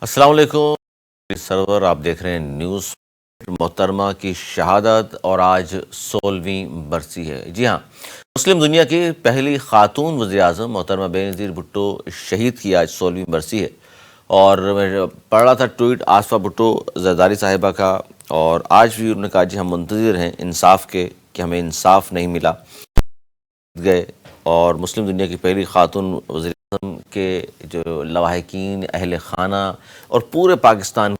السلام علیکم سرور، آپ دیکھ رہے ہیں نیوز محترمہ کی شہادت اور آج 16ویں برسی ہے۔ جی ہاں، مسلم دنیا کی پہلی خاتون وزیراعظم محترمہ بے نظیر بھٹو شہید کی آج 16ویں برسی ہے۔ اور میں پڑھ رہا تھا ٹویٹ آصفہ بھٹو زرداری صاحبہ کا، اور آج بھی انہوں نے کہا جی ہم منتظر ہیں انصاف کے کہ ہمیں انصاف نہیں ملا گئے۔ اور مسلم دنیا کی پہلی خاتون وزیر اعظم کے جو لواحقین، اہل خانہ اور پورے پاکستان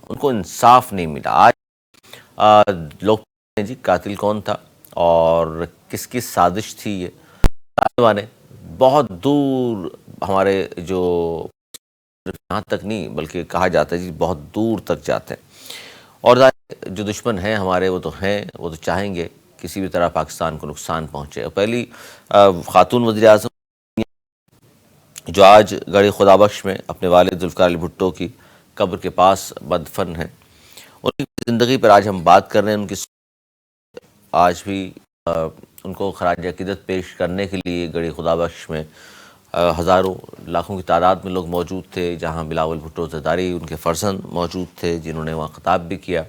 ان کو انصاف نہیں ملا۔ آج لوگ پوچھتے ہیں جی قاتل کون تھا اور کس کی سازش تھی یہ؟ طالبان نے بہت دور ہمارے جو یہاں تک نہیں بلکہ کہا جاتا ہے جی بہت دور تک جاتے ہیں، اور جو دشمن ہیں ہمارے وہ تو چاہیں گے کسی بھی طرح پاکستان کو نقصان پہنچے۔ اور پہلی خاتون وزیر اعظم جو آج گڑھی خدا بخش میں اپنے والد ذوالفقار علی بھٹو کی قبر کے پاس مدفن ہیں، ان کی زندگی پر آج ہم بات کر رہے ہیں۔ ان کی آج بھی ان کو خراج عقیدت پیش کرنے کے لیے گڑھی خدا بخش میں ہزاروں لاکھوں کی تعداد میں لوگ موجود تھے، جہاں بلاول بھٹو زرداری ان کے فرزند موجود تھے جنہوں نے وہاں خطاب بھی کیا،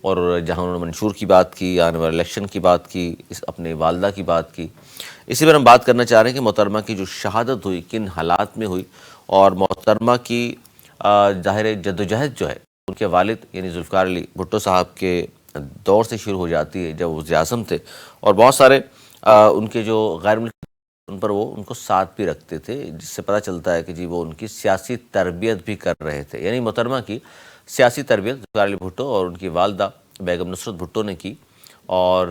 اور جہاں انہوں نے منشور کی بات کی، آنے والے الیکشن کی بات کی، اپنے والدہ کی بات کی۔ اسی پر ہم بات کرنا چاہ رہے ہیں کہ محترمہ کی جو شہادت ہوئی کن حالات میں ہوئی، اور محترمہ کی ظاہر جدوجہد جو ہے ان کے والد یعنی ذوالفقار علی بھٹو صاحب کے دور سے شروع ہو جاتی ہے جب وہ وزیر اعظم تھے، اور بہت سارے ان کے جو غیر ملکی ان پر وہ ان کو ساتھ بھی رکھتے تھے، جس سے پتہ چلتا ہے کہ جی وہ ان کی سیاسی تربیت بھی کر رہے تھے۔ یعنی محترمہ کی سیاسی تربیت ذوالفقار علی بھٹو اور ان کی والدہ بیگم نصرت بھٹو نے کی، اور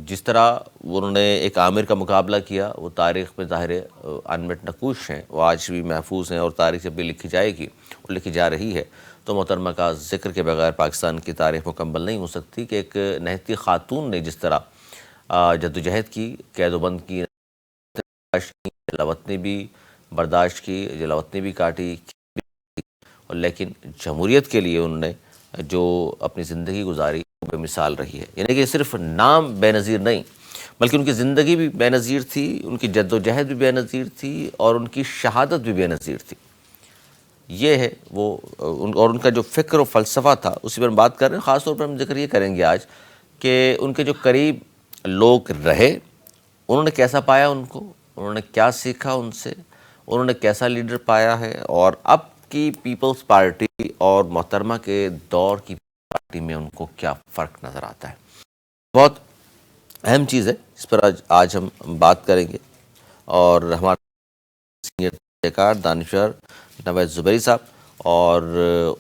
جس طرح انہوں نے ایک عامر کا مقابلہ کیا وہ تاریخ میں ظاہر انمٹ نقوش ہیں، وہ آج بھی محفوظ ہیں، اور تاریخ جب بھی لکھی جائے گی اور لکھی جا رہی ہے تو محترمہ کا ذکر کے بغیر پاکستان کی تاریخ مکمل نہیں ہو سکتی کہ ایک نہتی خاتون نے جس طرح جدوجہد کی، قید و بند کی، جلاوطنی بھی برداشت کی، جلاوطنی بھی کاٹی، اور لیکن جمہوریت کے لیے انہوں نے جو اپنی زندگی گزاری وہ بے مثال رہی ہے۔ یعنی کہ صرف نام بے نظیر نہیں بلکہ ان کی زندگی بھی بے نظیر تھی، ان کی جد و جہد بھی بے نظیر تھی، اور ان کی شہادت بھی بے نظیر تھی۔ یہ ہے وہ اور ان کا جو فکر و فلسفہ تھا، اسی پر ہم بات کر رہے ہیں۔ خاص طور پر ہم ذکر یہ کریں گے آج کہ ان کے جو قریب لوگ رہے انہوں نے کیسا پایا ان کو، انہوں نے کیا سیکھا ان سے، انہوں نے کیسا لیڈر پایا ہے، اور اب کی پیپلز پارٹی اور محترمہ کے دور کی پارٹی میں ان کو کیا فرق نظر آتا ہے۔ بہت اہم چیز ہے، اس پر آج ہم بات کریں گے، اور ہمارے سینئر تحریکار دانشور نوید زبیری صاحب، اور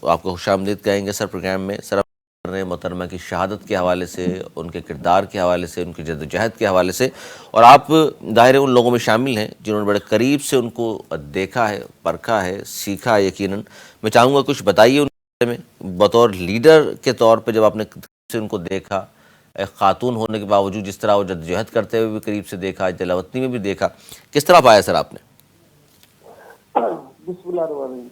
آپ کو خوش آمدید کہیں گے سر پروگرام میں۔ سر کر رہے ہیں محترمہ کی شہادت کے حوالے سے، ان کے کردار کے حوالے سے، ان کی جدوجہد کے حوالے سے، اور آپ ظاہر ان لوگوں میں شامل ہیں جنہوں نے بڑے قریب سے ان کو دیکھا ہے، پرکھا ہے، سیکھا ہے۔ یقیناً میں چاہوں گا کچھ بتائیے ان کے بارے میں، بطور لیڈر کے طور پہ جب آپ نے قریب سے ان کو دیکھا، ایک خاتون ہونے کے باوجود جس طرح وہ جدوجہد کرتے ہوئے بھی قریب سے دیکھا، جلاوطنی میں بھی دیکھا، کس طرح پایا سر آپ نے؟ بسم اللہ الرحمن الرحیم۔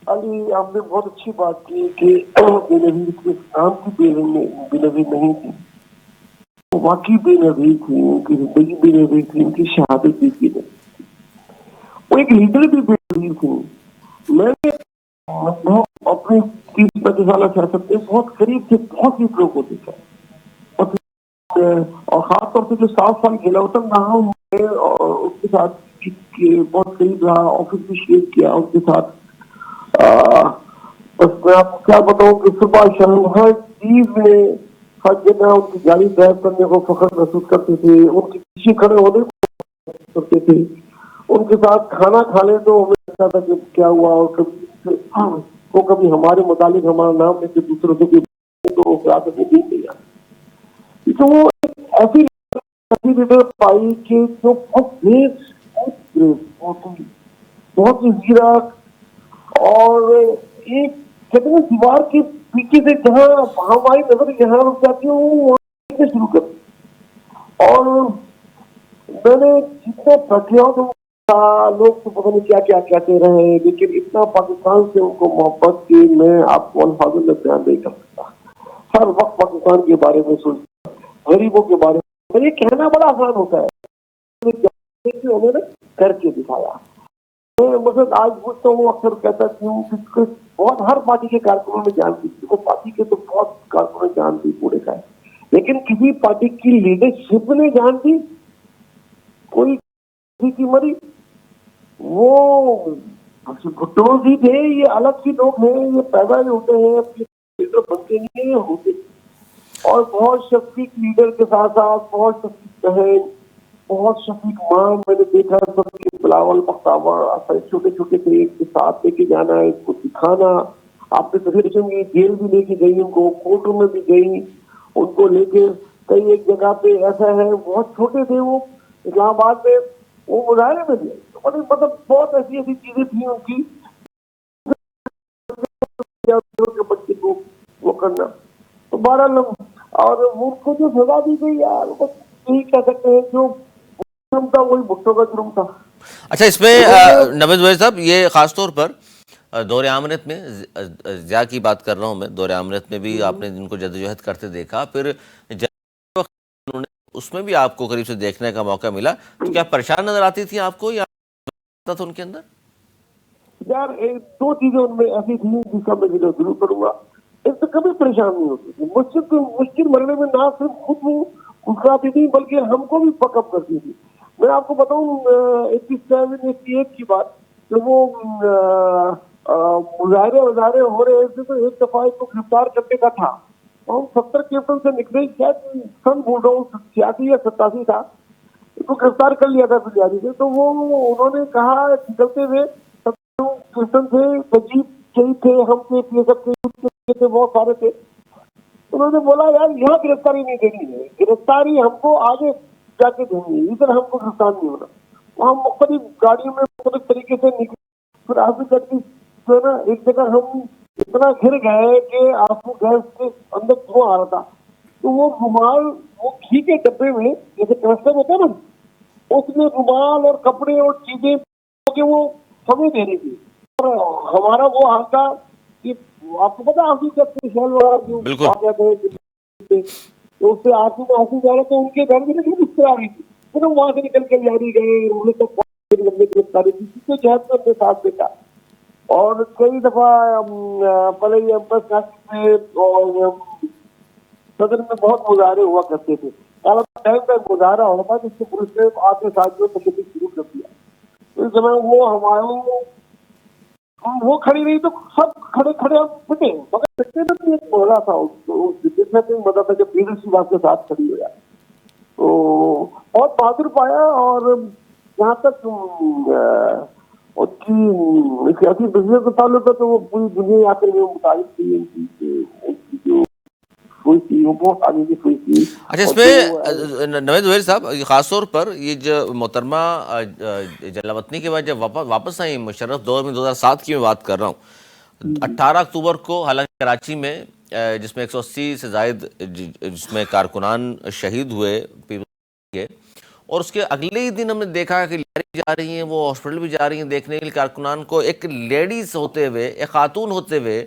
علی، آپ نے بہت اچھی بات کی کہ بے نظیر صرف نام کی بے نظیر نہیں تھی، وہ واقعی بے نظیر تھی، ان کی زندگی بے نظیر تھی، ان کی شہادت بھی بے نظیر تھی، وہ ایک لیڈر بھی بے نظیر تھی۔ میں نے اپنے 30-35 سالہ سیاست میں بہت قریب سے بہت سی لوگوں کو دیکھا، اور خاص طور سے جو 7 سال جلاوطن رہا ہوں میں، اور اس کے ساتھ بہت قریب رہا، آفس بھی شیئر کیا ان کے ساتھ۔ بس میں آپ کو کیا بتاؤں کہ صبح شام ہر چیز میں، ہر جگہ ان کی گاڑی ڈرائیو کرنے کو فخر محسوس کرتے تھے، ان کے پیچھے کھڑے ہونے کو کرتے تھے، ان کے ساتھ کھانا کھانے تو ہمیں لگتا تھا کہ کیا ہوا، اور کبھی ہمارے متعلق ہمارا نام لے کے دوسروں سے تو نہیں دیا۔ تو وہ ایسی لیڈر پائی کہ جو بہت ہی زیرک، اور ایک کہتے ہیں دیوار کے پیچھے سے جہاں ہماری نظر یہاں رک جاتی ہوں وہاں سے شروع کرتی، اور میں نے جتنا پڑھا تو لوگ تو پتہ نہیں کیا کیا کہتے رہے، لیکن اتنا پاکستان سے ان کو محبت کی میں آپ کو الفاظوں میں بیان نہیں کر سکتا۔ ہر وقت پاکستان کے بارے میں سوچتا، غریبوں کے بارے میں، یہ کہنا بڑا آسان ہوتا ہے، انہوں نے کر کے دکھایا۔ میں مطلب آج پوچھتا ہوں، اکثر کہتا ہوں کہ بہت ہر پارٹی کے کارکنوں نے جانتی تھی، وہ پارٹی کے تو بہت کارکنوں نے جانتی پورے کا، لیکن کسی پارٹی کی لیڈرشپ نے جانتی کوئی کسی کی مری؟ وہ بھٹو بھی تھے، یہ الگ ہی لوگ ہیں، یہ پیدا ہی ہوتے ہیں، لیڈر بنتے نہیں ہیں ہوتے، اور بہت شفیق لیڈر کے ساتھ ساتھ بہت شفیق بہن، بہت شفیق ماں میں نے دیکھا، سب کے بلاول مختابہ چھوٹے چھوٹے تھے، ایک کے ساتھ لے کے جانا، ایک کو دکھانا. آپ نے تصویر کی جیل بھی لے کے گئی، ان کو کورٹ میں بھی گئی، ان کو لے کے کئی ایک جگہ پہ ایسا ہے، بہت چھوٹے تھے وہ اسلام آباد میں، وہ مظاہرے میں تھے، مطلب بہت ایسی ایسی چیزیں تھیں ان کی بچے کو وہ کرنا. تو بہرحال اور ان کو جو سزا دی گئی یار، بس یہی کہہ سکتے ہیں جو جرم تھا وہی بھٹو کا جرم تھا. اچھا، اس میں نوید زبیر صاحب، یہ خاص طور پر دور آمرت میں ضیاء کی بات کر رہا ہوں میں، دور آمرت میں بھی آپ نے جن کو جدوجہد کرتے دیکھا، پھر اس میں بھی آپ کو قریب سے دیکھنے کا موقع ملا، تو کیا پریشان نظر آتی تھی آپ کو یا تھا ان کے اندر؟ یار دو چیزیں ان میں ایسی تھیں جس کا میں ضرور کروں گا. ایک تو کبھی پریشان نہیں ہوتی تھی، مشکل مرحلے میں نہ صرف خود وہ گھسراتی تھی بلکہ ہم کو بھی پک اپ کرتی تھی. میں آپ کو بتاؤں 87 88 کی بات، جب وہ مظاہرے ہو رہے تھے تو ایک دفعہ کو گرفتار کرنے کا تھا، ہم 70 کیپٹن سے نکلے، شاید سن بول رہا ہوں 86 یا 87 تھا، اس کو گرفتار کر لیا تھا پنجابی سے. تو وہ انہوں نے کہا نکلتے ہوئے، کیپٹن تھے، سجیب شہید تھے، ہم تھے، پی ایس ایف تھے، بہت سارے تھے. انہوں نے بولا یار یہاں گرفتاری نہیں دینی ہے، گرفتاری ہم کو آگے جا کے دینی ہے، ادھر ہم کو گرفتار نہیں ہونا. وہاں مختلف گاڑیوں میں مختلف طریقے سے نکلے، پھر آگے تک جو ہے نا ایک جگہ ہم اتنا گر گئے کہ آپ کو گیس کے اندر دھواں آ رہا تھا. تو وہ رومال، وہ گھی کے ڈبے میں جیسے کنسٹر ہوتا ہے نا، اس میں رومال اور کپڑے اور چیزیں کہ وہ ہمیں دے رہی تھی. اور ہمارا وہ حال تھا کہ آپ کو پتا آنسو کے شیل وغیرہ جو بالکل. واقعات ہے، تو اس سے آنسو میں آنسو جا رہے تو ان کے گھر میں لیکن اس سے آ رہی تھی، پھر ہم وہاں سے نکل کے جاری گئے، انہوں نے تو گرفتاری تھی کسی کو جہاز میں اپنے ساتھ دیکھا. اور کئی دفعہ پہلے یہ امپس میں اور صدر میں بہت مظاہرے ہوا کرتے تھے، ٹائم کا مظاہرہ ہوا تھا جس سے پولیس نے آج کے ساتھ جو تشدد شروع کر دیا. اس زمان وہ ہمارے وہ کھڑی رہی تو سب کھڑے کھڑے ہم پھٹے، مگر پھٹنے میں بھی ایک مزہ تھا، اس میں بھی مزہ تھا جب لیڈرشپ آپ کے ساتھ کھڑی ہو جائے تو بہت بہادر پایا. اور جہاں تک اس کی سیاسی بزنس کا تعلق ہے تو وہ پوری دنیا آ کر متعلق تھی، ان کی جو ہوئی تھی وہ بہت آگے کی ہوئی تھی. اچھا، اس اور میں نوید زبیر صاحب، خاص طور پر یہ جو محترمہ جلا وطنی کے بعد جب واپس آئیں مشرف دور میں، 2007 کی میں بات کر رہا ہوں، 18 اکتوبر کو حالانکہ کراچی میں جس میں 180 سے زائد جس میں کارکنان شہید ہوئے کے، اور اس کے اگلے ہی دن ہم نے دیکھا کہ لیڈی جا رہی ہیں، وہ ہاسپٹل بھی جا رہی ہیں دیکھنے کے لیے کارکنان کو، ایک لیڈیز ہوتے ہوئے، ایک خاتون ہوتے ہوئے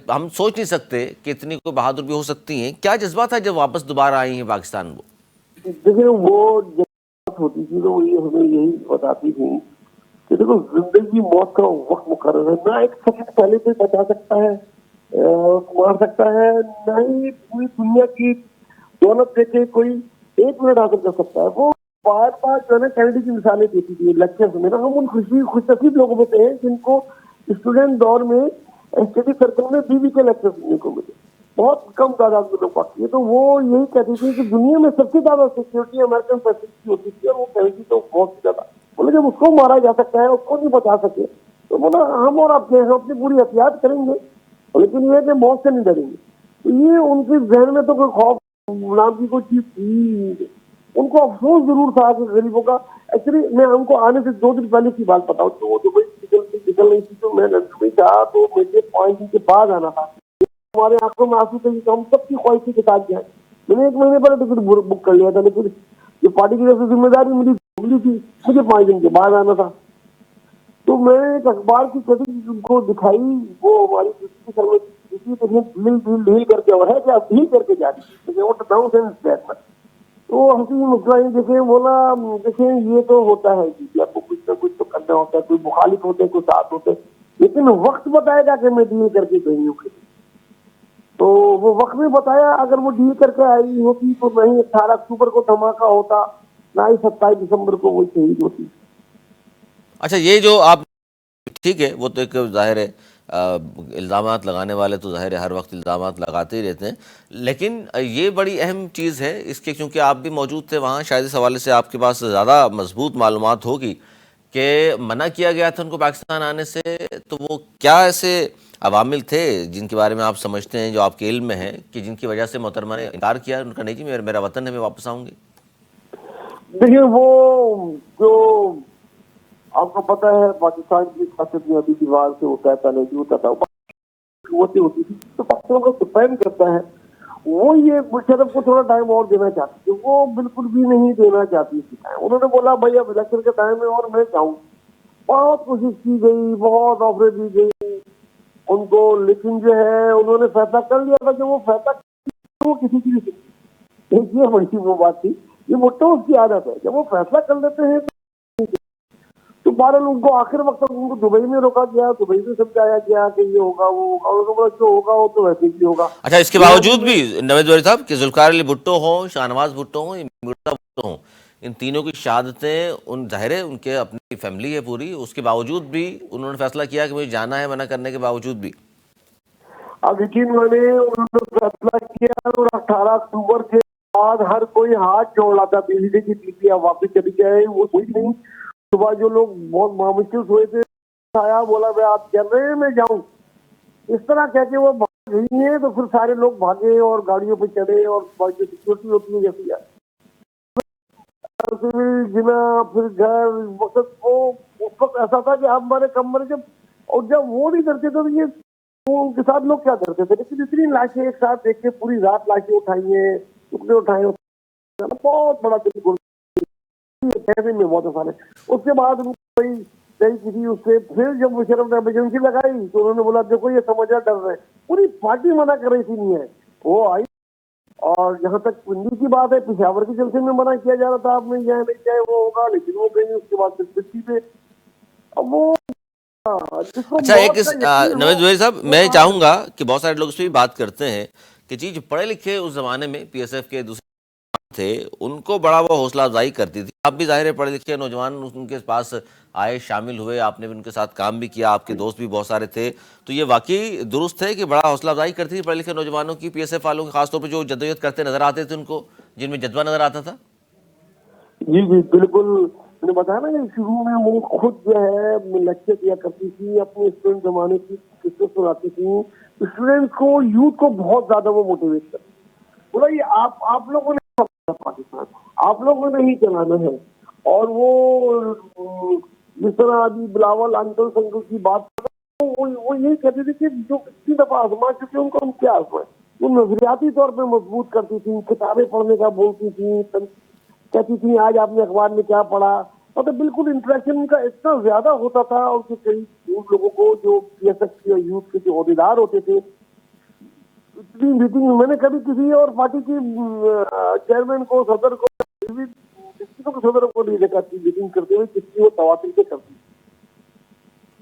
ہم سوچ نہیں سکتے کہ اتنی کوئی بہادر بھی ہو سکتی ہیں. کیا جذبہ تھا جب واپس دوبارہ آئی ہیں پاکستان؟ وہ دیکھیں وہ جب ہوتی تھی تو یہ ہمیں یہی بتاتی تھی کہ دیکھو زندگی موت کا وقت مقرر ہے، نہ ایک سیکنڈ پہلے سے بچا سکتا ہے، مار سکتا ہے، نہ ہی پوری دنیا کی دولت دے کے کوئی 1 منٹ حاصل کر سکتا ہے. وہ بار بار جو ہے نا کینیڈی کی مثالیں دیتی تھی لیکچرز میں نا. ہم ان خوش نصیب لوگوں میں تھے جن کو اسٹوڈنٹ دور میں اسٹڈی سرکل میں بیوی کے لیکچر سننے کو ملے، بہت کم تعداد میں لوگ پڑھتی ہے. تو وہ یہی کہتی تھی کہ دنیا میں سب سے زیادہ سیکورٹی امریکن فیسلٹی ہوتی تھی، اور وہ کینیڈی تو بہت زیادہ. بولے جب اس کو مارا جا سکتا ہے، اس کو نہیں بچا سکے تو بولا ہم اور آپ ہم اپنی پوری احتیاط کریں گے، لیکن یہ کہ موت سے نہیں ڈریں گے. تو یہ ان کے ذہن میں تو کوئی خوف نام کی کوئی چیز تھی. ان کو افسوس ضرور تھا کہ غریبوں کا. ایکچولی میں ہم کو آنے سے 2 دن پہلے کی بات بتاؤں تو وہ دبئی نکل رہی تھی تو میں لندن میں تھا، تو مجھے 5 دن کے بعد آنا تھا. ہمارے آنکھوں میں آنسو تھے کہ ہم سب کی خواہش تھی کہ ساتھ جائیں. میں نے 1 مہینے پہلے ٹکٹ بک کر لیا تھا، لیکن یہ پارٹی کی طرف سے ذمہ داری ملی تھی، مجھے 5 دن کے بعد آنا تھا. تو میں نے ایک اخبار کی کٹنگ ان کو دکھائی، وہ ہماری ڈسٹرکٹ سروس ڈھیل کر کے اور ہے کہ آپ ڈھیل کر کے جا رہی. تو ہنسی مسکرائی دیکھیں، بولا دیکھیں یہ تو ہوتا ہے کہ آپ کو کچھ نہ کچھ تو کرنا ہوتا ہے, کوئی مخالف ہوتے ہیں, کوئی ساتھ ہوتے ہیں, لیکن وقت بتائے گا کہ میں ڈیل کر کے گئی ہوں. تو وہ وقت بھی بتایا, اگر وہ ڈیل کر کے آئی ہوتی تو نہیں 18 اکتوبر کو دھماکہ ہوتا, نہ ہی 27 دسمبر کو وہ شہید ہوتی. اچھا, یہ جو آپ, ٹھیک ہے وہ تو ایک ظاہر ہے الزامات لگانے والے تو ظاہر ہے ہر وقت الزامات لگاتے ہی رہتے ہیں, لیکن یہ بڑی اہم چیز ہے اس کے, کیونکہ آپ بھی موجود تھے وہاں, شاید اس حوالے سے آپ کے پاس زیادہ مضبوط معلومات ہوگی کہ منع کیا گیا تھا ان کو پاکستان آنے سے, تو وہ کیا ایسے عوامل تھے جن کے بارے میں آپ سمجھتے ہیں, جو آپ کے علم میں ہیں, کہ جن کی وجہ سے محترمہ نے انکار کیا, ان کا نہیں جی میرا وطن ہے, میں واپس آؤں گی؟ دیکھیے, وہ جو آپ کو پتہ ہے پاکستان کی سیاست میں ابھی دیوار سے ہوتا ہے, پہلے بھی ہوتا تھا, قوتیں ہوتی تھی, تو پاکستان کو ڈپینڈ کرتا ہے. وہ یہ مشرف کو تھوڑا ٹائم اور دینا چاہتی تھی, وہ بالکل بھی نہیں دینا چاہتی تھی. انہوں نے بولا بھائی اب الیکشن کا ٹائم ہے اور میں چاہوں. بہت کوشش کی گئی, بہت آفریں دی گئی ان کو, لیکن جو ہے انہوں نے فیصلہ کر لیا تھا کہ وہ فیصلہ وہ کسی کی نہیں. ایک یہ بڑی وہ بات تھی, یہ بھٹو اس کی عادت ہے, جب وہ فیصلہ کر لیتے ہیں تو بہرحال ان کو آخر وقت تک ان کو دبئی میں روکا گیا, دبئی میں سمجھایا گیا کہ یہ ہوگا وہ ہوگا, انہوں نے بولا جو ہوگا وہ تو ویسے ہی ہوگا. اچھا, اس کے باوجود بھی نوید زہری صاحب کہ ذوالفقار علی بھٹو ہوں, شاہنواز بھٹو ہوں, مرتضیٰ بھٹو ہوں, ان تینوں کی شہادتیں, ان ظاہر ہے ان کے اپنی فیملی ہے پوری, اس کے باوجود بھی انہوں نے فیصلہ کیا کہ مجھے جانا ہے, منع کرنے کے باوجود بھی. اب یقین مانے انہوں نے فیصلہ کیا, اور 18 اکتوبر کے بعد ہر کوئی ہاتھ جوڑ لاتا بیوی کی بیوی اب واپس چلی جائے, وہ کوئی نہیں. صبح جو لوگ بہت ماموس ہوئے تھے, آیا بولا میں آپ چل رہے ہیں میں جاؤں, اس طرح کہہ کے وہ بھاگ گئی ہیں. تو پھر سارے لوگ بھاگے اور گاڑیوں پہ چڑھے, اور جو سیکورٹی ہوتی ہے جیسی جنا پھر گھر وقت, وہ اس وقت ایسا تھا کہ ہمارے کمرے جب, اور جب وہ نہیں کرتے تھے تو یہ ان کے ساتھ لوگ کیا کرتے تھے. لیکن اتنی لاشیں ایک ساتھ دیکھ کے پوری رات لاشیں اٹھائی ہیں, ٹکڑے اٹھائے, بہت بڑا دل کہنے میں بہت آسان ہے. اس کے بعد کوئی کئی کسی اس سے پھر جب مشرف نے ایمرجنسی لگائی تو انہوں نے بولا دیکھو یہ سمجھا ڈر رہے, پوری پارٹی منع کر رہی تھی نہیں ہے, وہ آئی. اور جہاں تک پنڈی کی بات ہے, پشاور کے جلسے میں منع کیا جا رہا تھا آپ نے جائے نہیں جائے وہ ہوگا, لیکن وہ گئی. اس کے بعد پھر پہ اب وہ جس کو اچھا, ایک موت کا یقین ہو نوید زہری صاحب, میں چاہوں گا کہ بہت سارے لوگ اس پہ بھی بات کرتے ہیں کہ جی جو پڑھے لکھے اس زمانے میں پی ایس ایف کے دوسرے تھے, ان کو بڑا وہ حوصلہ افزائی کرتی تھی. آپ بھی ظاہر ہے پڑھے لکھے نوجوان ان کے پاس آئے, شامل ہوئے, آپ نے بھی ان کے ساتھ کام بھی کیا, آپ کے دوست بھی بہت سارے تھے, تو یہ واقعی درست ہے کہ بڑا حوصلہ افزائی کرتی تھی پڑھے لکھے نوجوانوں کی پی ایس ایف والوں کی, خاص طور پہ جو جدوجہد کرتے نظر آتے تھے ان کو, جن میں جذبہ نظر آتا تھا؟ جی جی بالکل. میں نے بتایا نا کہ شروع میں وہ خود جو ہے لیکچر دیا کرتی تھی, اپنے اسٹوڈنٹ زمانے کی قصے سناتی تھی اسٹوڈنٹس کو, یوتھ کو بہت زیادہ وہ موٹیویٹ کرتی. بولا یہ آپ لوگوں نے پاکستان آپ لوگوں نے ہی چلانا ہے. اور وہ جس طرح ابھی بلاول انکل سنکل کی بات کر رہے ہیں, وہ یہی کہتے تھے کہ جو کتنی دفعہ آزما چکے ان کو ہم کیا آزمائیں. وہ نظریاتی طور پہ مضبوط کرتی تھی, کتابیں پڑھنے کا بولتی تھی, کہتی تھی آج آپ نے اخبار میں کیا پڑھا. مطلب بالکل انٹریکشن کا اتنا زیادہ ہوتا تھا. اور کئی لوگوں کو جو پی ایس ایف کے یوتھ کے جو عہدیدار ہوتے تھے, اتنی میٹنگ میں نے کبھی کسی اور پارٹی کی چیئرمین کو, صدر کو, صدر کو نہیں دیکھا میٹنگ کرتے ہوئے, کس کی وہ تواتر سے کرتی.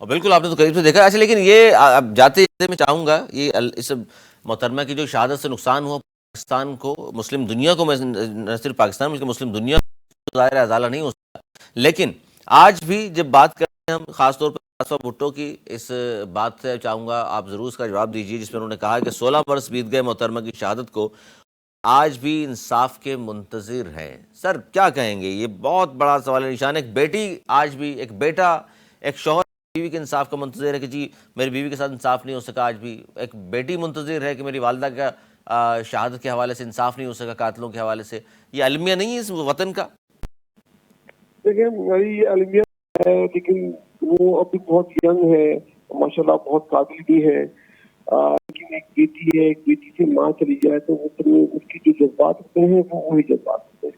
اور بالکل آپ نے تو قریب سے دیکھا. اچھا, لیکن یہ اب جاتے جاتے میں چاہوں گا, یہ اس محترمہ کی جو شہادت سے نقصان ہوا پاکستان کو, مسلم دنیا کو, میں نہ صرف پاکستان بلکہ مسلم دنیا کو ظاہر ازالہ نہیں ہو سکتا, لیکن آج بھی جب بات کرتے ہیں ہم خاص طور پر بھٹو کی, اس بات سے چاہوں گا آپ ضرور اس کا جواب دیجیے, جس میں انہوں نے کہا کہ 16 برس بیت گئے محترمہ کی شہادت کو, آج بھی انصاف کے منتظر ہیں. سر کیا کہیں گے, یہ بہت بڑا سوال نشان ہے. ایک بیٹی آج بھی, ایک بیٹا, ایک شوہر بیوی کے انصاف کا منتظر ہے کہ جی میری بیوی کے ساتھ انصاف نہیں ہو سکا, آج بھی ایک بیٹی منتظر ہے کہ میری والدہ کا شہادت کے حوالے سے انصاف نہیں ہو سکا, قاتلوں کے حوالے سے. یہ المیہ نہیں ہے اس وطن کا؟ دیکھیں میری المیہ ہے, لیکن وہ ابھی بہت ینگ ہے, ماشاءاللہ بہت قابل بھی ہے, لیکن ایک بیٹی ہے, ایک بیٹی سے ماں چلی جائے تو اس کی جو جذبات ہوتے ہیں وہ وہی جذبات ہوتے ہیں.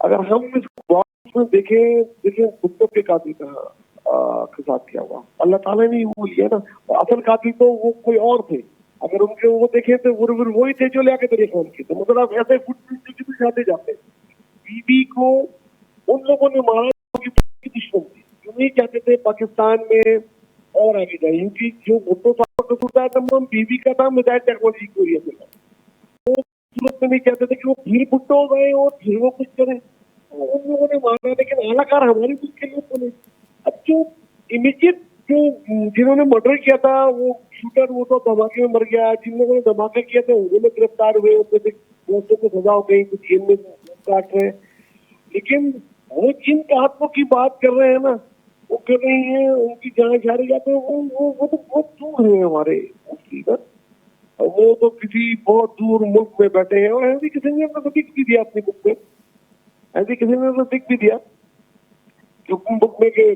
اگر ہم اس بات میں دیکھیں کتوں کے قاتل کے ساتھ کیا ہوا, اللہ تعالیٰ نے وہ لیا نا, اصل قاتل تو وہ کوئی اور تھے. اگر ان کے وہ دیکھیں تو وہی تھے جو لیا کے طریقے ان کے, تو مطلب ایسے جاتے جاتے بیوی کو ان لوگوں نے مارا کی دشمن تھی, جو نہیں چاہتے تھے پاکستان میں اور آگے جائے، کیونکہ جو بھٹو صاحب کا قصور تھا تمام بیوی کا تھا ہدایت ٹیکنالوجی کو یہ ملا، وہ صورت میں نہیں چاہتے تھے کہ وہ پھر بھٹو ہو گئے اور پھر وہ کچھ کریں، ان لوگوں نے مانا، لیکن اعلیٰ کار ہماری کچھ کے لوگ بولے. اب جو امیجیٹ جو جنہوں نے مرڈر کیا تھا وہ شوٹر، وہ تو دھماکے میں مر گیا، جن لوگوں نے دھماکہ کیا تھا انہوں نے گرفتار ہوئے، ان میں سے دوستوں کو سزا ہو گئی، کچھ جیل میں کاٹ رہے ہیں. لیکن وہ جن تحفوں کی بات کر رہے ہیں نا، وہ کر رہی ہیں، ان کی جان جا رہی ہے، تو وہ تو بہت دور ہیں ہمارے مصیبت، وہ تو کسی بہت دور ملک میں بیٹھے ہیں. اور ایسی کسی نے تو دکھ بھی دیا اپنے ملک میں، ایسی کسی نے تو دکھ بھی دیا کہ ملک میں کہ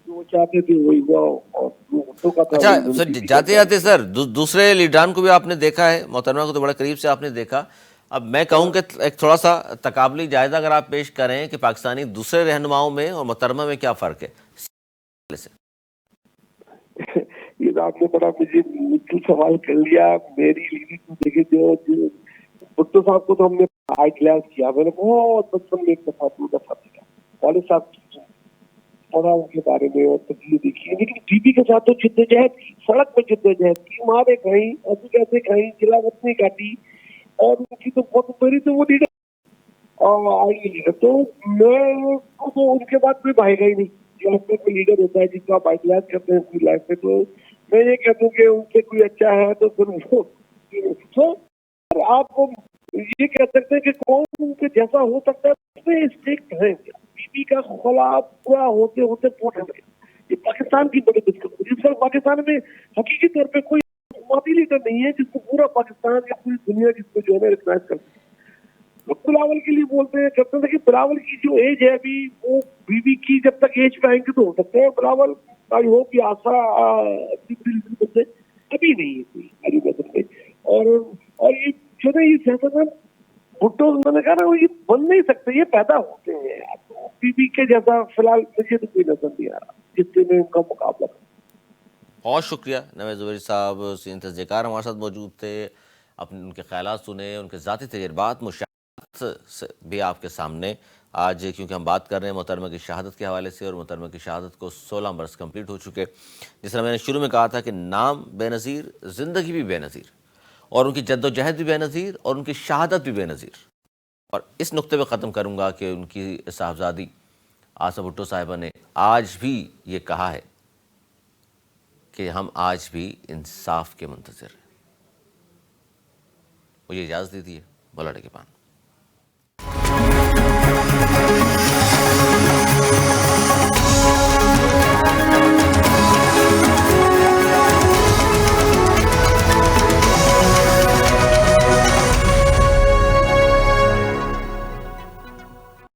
جو چاہتے تھے وہی ہوا، اور جو بھٹو کا تھا اچھا وہی سر، ان کی جاتے جاتے سر دوسرے لیڈران کو بھی آپ نے دیکھا ہے، محترمہ کو تو بڑے قریب سے آپ نے دیکھا. اب میں کہوں کہ ایک تھوڑا سا تقابلی جائزہ اگر آپ پیش کریں کہ پاکستانی دوسرے رہنماؤں میں اور محترمہ میں کیا فرق ہے. یہ تو آپ نے بڑا مجھے سوال کر لیا. میری لیڈی کو دیکھے جو بھٹو صاحب کو تو ہم نے ہائی کلاس کیا، میں نے بہت بچپن میں ایک دفعہ 2 دفعہ دیکھا، والد صاحب پڑھا ان کے بارے میں اور تبدیلی دیکھی، لیکن بی بی کے ساتھ تو جدوجہد کی، سڑک پہ جدوجہد کی، مارے کہیں ایسے کیسے کہیں جلاوت نہیں کاٹی، اور ان کی تو بہت بڑی تو وہ لیڈر آئی ہے. تو میں تو ان کے بعد کوئی بھائی گا ہی نہیں. جو آپ کا کوئی لیڈر ہوتا ہے جس کو آپ آئیڈیاز کرتے ہیں اپنی لائف میں، تو میں یہ کہتا ہوں کہ ان سے کوئی اچھا ہے تو پھر وہ آپ کو یہ کہہ سکتے ہیں کہ کون ان کے جیسا ہو سکتا ہے، اس میں اسٹرکٹ ہے. بی بی کا خلا پورا ہوتے ہوتے پوٹ ہو گیا. یہ پاکستان کی بڑی دقت ہے. جس وقت پاکستان میں حقیقی طور پہ کوئی حکومتی لیڈر نہیں ہے جس کو پورا پاکستان یا پوری دنیا جس کو جو ہے ریکگنائز کرتی ہے. بلاول کے لیے بولتے ہیں کرتے ہیں کہ بلاول کی جو ایج ہے ابھی، وہ بی بی کی جب تک ایج پہ آئیں گے تو ہو سکتے ہیں. بلاول آئی ہوپ کہ آسا ابھی نہیں ہے کوئی ہماری نظر میں. اور یہ جو نا یہ سیاست بھٹو میں نے کہا نا، وہ یہ بن نہیں سکتے، یہ پیدا ہوتے ہیں. بی بی کے جیسا فی الحال مجھے تو کوئی نظر نہیں آ رہا جس سے میں ان کا مقابلہ کروں. بہت شکریہ نوید زبیری صاحب، سینئر تجزیہ کار ہمارے ساتھ موجود تھے، اپنے ان کے خیالات سنے، ان کے ذاتی تجربات مشاہدات بھی آپ کے سامنے. آج کیونکہ ہم بات کر رہے ہیں محترمہ کی شہادت کے حوالے سے، اور محترمہ کی شہادت کو 16 برس کمپلیٹ ہو چکے. جس طرح میں نے شروع میں کہا تھا کہ نام بے نظیر، زندگی بھی بے نظیر، اور ان کی جد و جہد بھی بے نظیر، اور ان کی شہادت بھی بے نظیر. اور اس نقطے پہ ختم کروں گا کہ ان کی صاحبزادی آسا بھٹو صاحبہ نے آج بھی یہ کہا ہے کہ ہم آج بھی انصاف کے منتظر ہیں. مجھے اجازت دیجیے، مولا نگہبان.